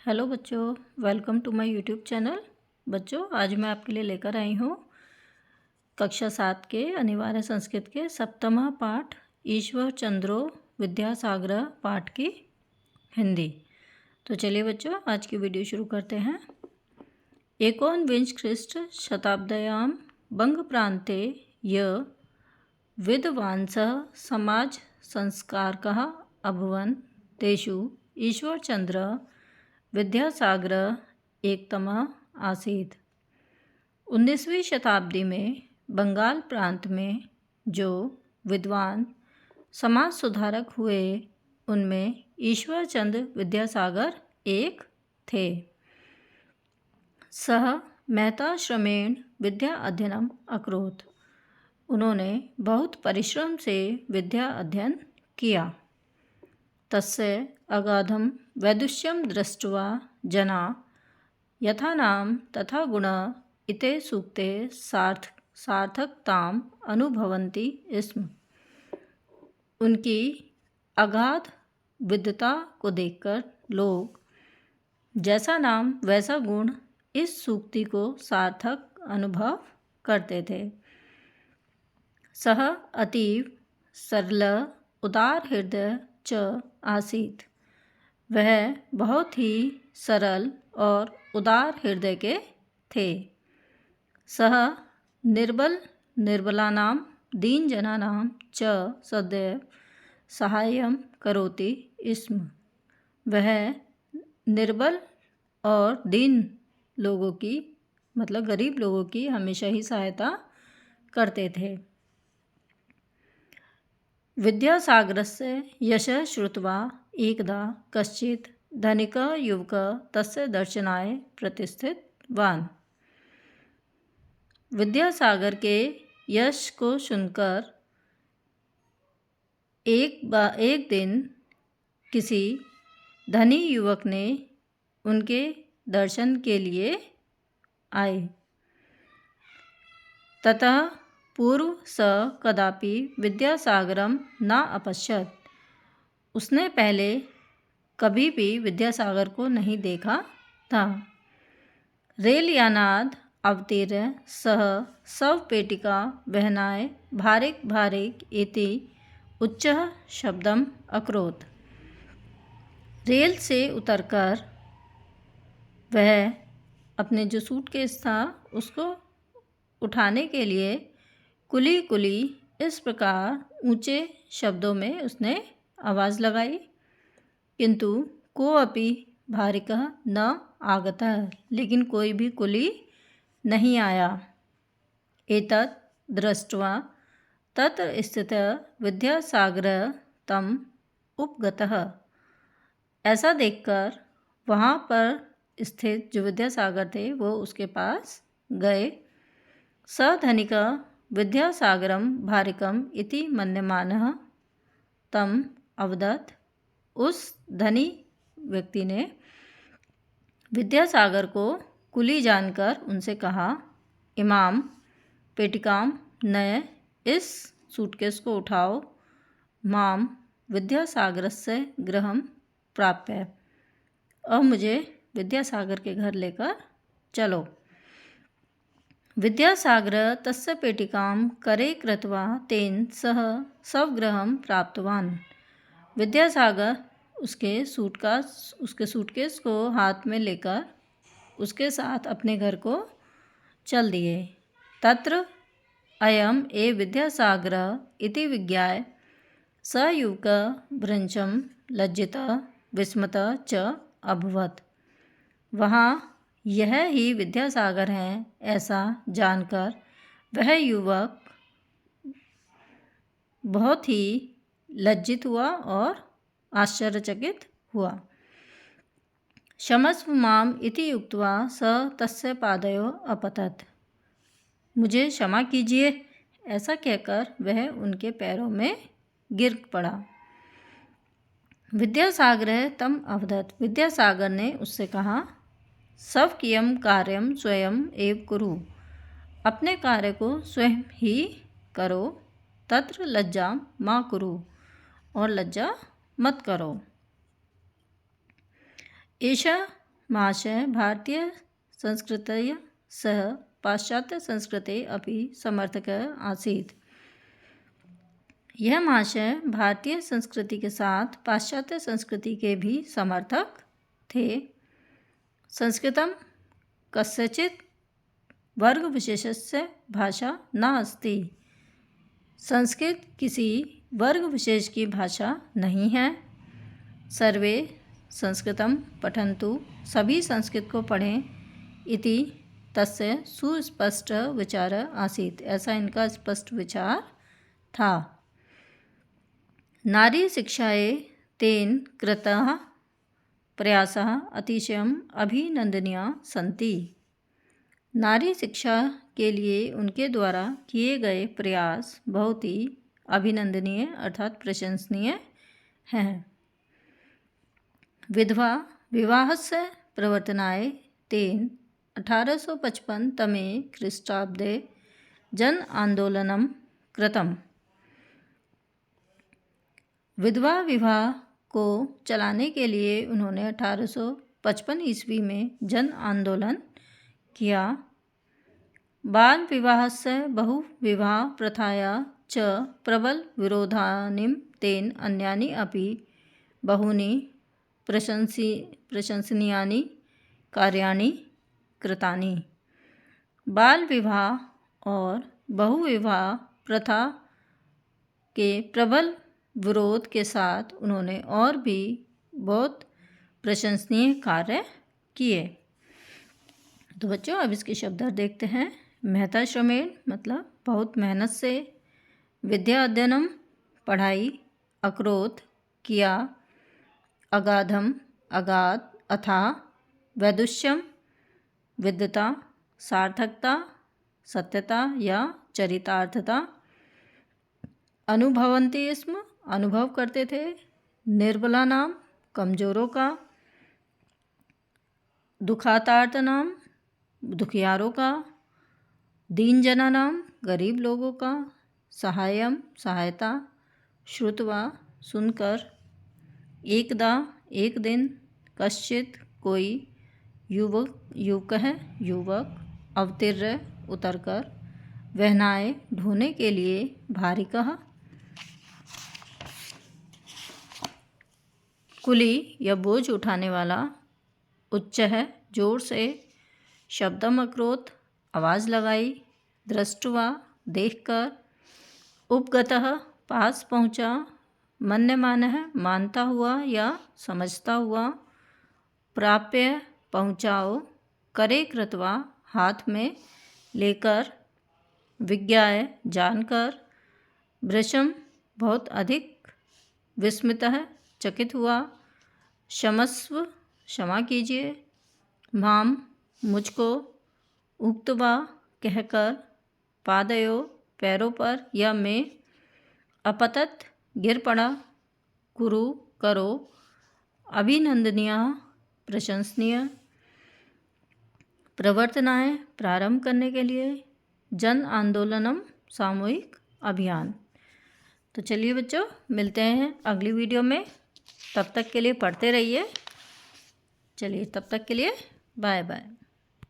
Hello बच्चों, welcome to my YouTube channel. बच्चों, आज मैं आपके लिए लेकर आई हूँ कक्षा 7 के अनिवार्य संस्कृत के सप्तम पाठ ईश्वर चंद्रो विद्यासागर पाठ की हिंदी। तो चलिए बच्चों, आज की वीडियो शुरू करते हैं। एकोनविंश ख्रीष्ट शताब्द्यां बंग प्रांते य विद्वांसः समाज संस्कारकः अभवन् तेषु ईश्वरचंद्र विद्यासागर एकतमः आसीत्। 19वीं शताब्दी में बंगाल प्रांत में जो विद्वान समाज सुधारक हुए उनमें ईश्वरचंद्र विद्यासागर एक थे। सः मेहताश्रमेण विद्या अध्ययनम् अकरोत्। उन्होंने बहुत परिश्रम से विद्या अध्ययन किया। तस्य अगाधं वैदुष्यं दृष्ट्वा जना यथा नाम तथा गुण इते सूक्ते सार्थकताम् अनुभवन्ति स्म। उनकी अगाध विद्वता को देखकर लोग जैसा नाम वैसा गुण इस सूक्ति को सार्थक अनुभव करते थे। सः अतीव सरल उदार हृदय च आसीत्। वह बहुत ही सरल और उदार हृदय के थे। सः निर्बलानां दीनजनानां च सदैव साहाय्यं करोति स्म। वह निर्बल और दीन लोगों की मतलब गरीब लोगों की हमेशा ही सहायता करते थे। विद्यासागरस्य यशः श्रुत्वा एकदा कश्चित् धनिकः युवकः तस्य दर्शनाय प्रतिष्ठितवान्। विद्यासागर के यश को सुनकर एक दिन किसी धनी युवक ने उनके दर्शन के लिए आए। ततः पूर्व स कदापि विद्यासागरं न अपश्यत्। उसने पहले कभी भी विद्यासागर को नहीं देखा था। रेलयानाद् अवतीर्य सः शवपेटिका वहनाय भारिक भारिक इति उच्चः शब्दम् अकरोत्। रेल से उतरकर वह अपने जो सूटकेस था उसको उठाने के लिए कुली कुली इस प्रकार ऊंचे शब्दों में उसने आवाज़ लगाई, किंतु कोऽपि भारिकः न आगतः, लेकिन कोई भी कुली नहीं आया। एतत् दृष्ट्वा तत्र स्थितः विद्यासागरः तम् उपगतः। ऐसा देखकर वहाँ पर स्थित जो विद्यासागर थे वो उसके पास गए। स धनिकः विद्यासागरं भारिकम् इति मन्यमानः तम् अवदत्। उस धनी व्यक्ति ने विद्यासागर को कुली जानकर उनसे कहा, इमाम पेटिकाम नय, इस सूटकेस को उठाओ, माम विद्यासागरस्य गृहं प्राप्य, और मुझे विद्यासागर के घर लेकर चलो। विद्यासागर तस्य पेटिकां करे कृत्वा तेन सह स्वगृहं प्राप्तवान्। विद्यासागर उसके सूटकेस को हाथ में लेकर उसके साथ अपने घर को चल दिए। तत्र अयम् ए विद्यासागरः इति विज्ञाय स युवकः भ्रंशं लज्जितः विस्मितः च अभवत्। वहाँ यह ही विद्यासागर हैं ऐसा जानकर वह युवक बहुत ही लज्जित हुआ और आश्चर्यचकित हुआ। क्षमस्व माम इति उक्त्वा स तस्य पादयोः अपतत्। मुझे क्षमा कीजिए, ऐसा कहकर वह उनके पैरों में गिर पड़ा। विद्यासागर तम अवदत्। विद्यासागर ने उससे कहा, स्वकीयं कार्यं स्वयं एव कुरु। अपने कार्य को स्वयं ही करो। तत्र लज्जा मा कुरु, और लज्जा मत करो। एषः महाशय भारतीय संस्कृतया सह पाश्चात्य संस्कृते अपि समर्थकः आसीत्। यह महाशय भारतीय संस्कृति के साथ पाश्चात्य संस्कृति के भी समर्थक थे। संस्कृतं कस्यचित् वर्गविशेषस्य भाषा न अस्ति। संस्कृत किसी वर्ग विशेष की भाषा नहीं है। सर्वे संस्कृतं पठन्तु, सभी संस्कृत को पढ़ें, इति तस्य सुस्पष्ट विचार आसीत्, ऐसा इनका स्पष्ट विचार था। नारी शिक्षायै तेन कृतः प्रयासः अतिशयम् अभिनंदनीय सन्ति। नारी शिक्षा के लिए उनके द्वारा किए गए प्रयास बहुत ही अभिनंदनीय अर्थात प्रशंसनीय हैं। विधवा विवाहस्य प्रवर्तनाय तेन 1855 तमे ख्रीष्टाब्दे जन आंदोलनं कृतम्। विधवा विवाह को चलाने के लिए उन्होंने 1855 ईस्वी में जन आंदोलन किया। बाल विवाहस्य बहुविवाह प्रथाया च प्रबल विरोधानीं तेन अन्यानि अपि बहूनि प्रशंसनीयानि कार्याणि कृतानि। बाल विवाह और बहुविवाह प्रथा के प्रबल विरोध के साथ उन्होंने और भी बहुत प्रशंसनीय कार्य किए। तो बच्चों अब इसके शब्दार्थ देखते हैं। मेहता श्रमेण मतलब बहुत मेहनत से, विद्या अध्ययनम पढ़ाई, अक्रोध किया, अगाधम अगाध अथाह, वैदुष्यम विद्वता, सार्थकता सत्यता या चरितार्थता, अनुभवन्ति स्म अनुभव करते थे, निर्बला नाम कमजोरों का, दुखातार्तनाम दुखियारों का, दीन जना नाम गरीब लोगों का, सहायम सहायता, श्रुतवा सुनकर, एकदा एक दिन, कश्चित कोई, युवक है युवक, अवतीर्य उतरकर, वहनाए ढोने के लिए, भारी कहा, कुली या बोझ उठाने वाला, उच्च है जोर से, शब्दम अक्रोध आवाज़ लगाई, दृष्टवा देखकर, उपगतः पास पहुँचा, मन्यमानः मानता हुआ या समझता हुआ, प्राप्य पहुँचाओ, करे कृत्वा हाथ में लेकर, विज्ञाय जानकर, वृषम बहुत अधिक, विस्मितः चकित हुआ, क्षमस्व क्षमा कीजिए, माम मुझको, उक्तवा कहकर, पादयो पैरों पर या में, अपतत गिर पड़ा, कुरु करो, अभिनंदनीय प्रशंसनीय, प्रवर्तनाएं प्रारंभ करने के लिए, जन आंदोलनम सामूहिक अभियान। तो चलिए बच्चों मिलते हैं अगली वीडियो में, तब तक के लिए पढ़ते रहिए। चलिए तब तक के लिए बाय बाय।